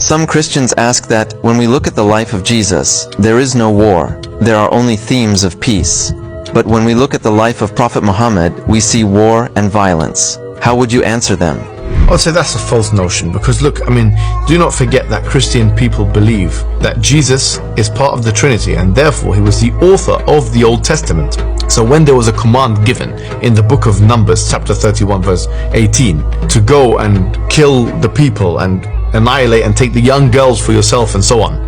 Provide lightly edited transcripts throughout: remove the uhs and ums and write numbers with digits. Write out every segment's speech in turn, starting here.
Some Christians ask that when we look at the life of Jesus, there is no war. There are only themes of peace. But when we look at the life of Prophet Muhammad, we see war and violence. How would you answer them? I would say that's a false notion, because look, do not forget that Christian people believe that Jesus is part of the Trinity, and therefore he was the author of the Old Testament. So when there was a command given in the book of Numbers, chapter 31, verse 18, to go and kill the people and annihilate and take the young girls for yourself and so on,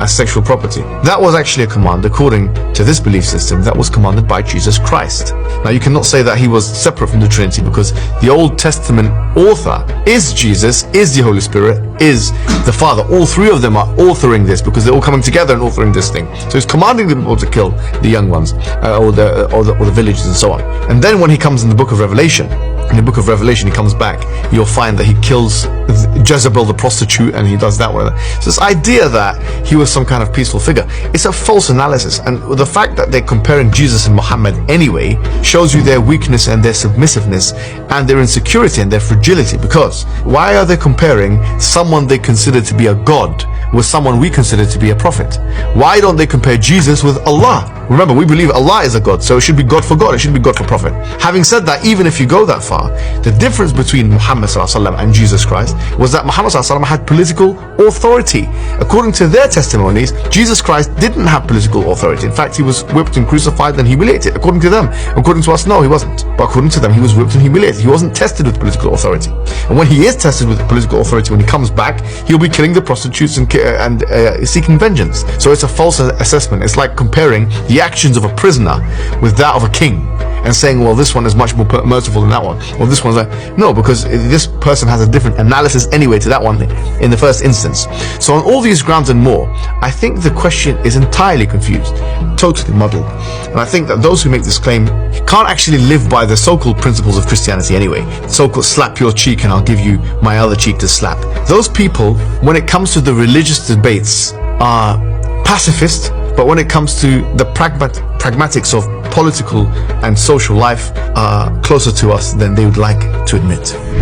as sexual property. That was actually a command, according to this belief system, that was commanded by Jesus Christ. Now you cannot say that he was separate from the Trinity, because the Old Testament author is Jesus, is the Holy Spirit, is the Father. All three of them are authoring this, because they're all coming together and authoring this thing. So he's commanding them all to kill the young ones, or the villages and so on. And then when he comes in the book of Revelation, he comes back, you'll find that he kills Jezebel the prostitute, and he does that one. So this idea that he was some kind of peaceful figure, it's a false analysis. And the fact that they're comparing Jesus and Muhammad anyway shows you their weakness and their submissiveness and their insecurity and their fragility. Because why are they comparing someone they consider to be a god with someone we consider to be a prophet? Why don't they compare Jesus with Allah? Remember, we believe Allah is a God, so it should be God for God, it should be God for Prophet. Having said that, even if you go that far, the difference between Muhammad and Jesus Christ was that Muhammad had political authority. According to their testimonies, Jesus Christ didn't have political authority. In fact, he was whipped and crucified and humiliated. According to them. According to us, no, he wasn't. But according to them, he was whipped and humiliated. He wasn't tested with political authority. And when he is tested with political authority, when he comes back, he'll be killing the prostitutes and seeking vengeance. So it's a false assessment. It's like comparing the actions of a prisoner with that of a king, and saying, well, this one is much more merciful than that one, or this one's like, no, because this person has a different analysis anyway to that one in the first instance. So on all these grounds and more, I think the question is entirely confused, totally muddled. And I think that those who make this claim can't actually live by the so-called principles of Christianity anyway. So-called slap your cheek and I'll give you my other cheek to slap. Those people, when it comes to the religious debates, are pacifist, but when it comes to the pragmatics of political and social life, are closer to us than they would like to admit.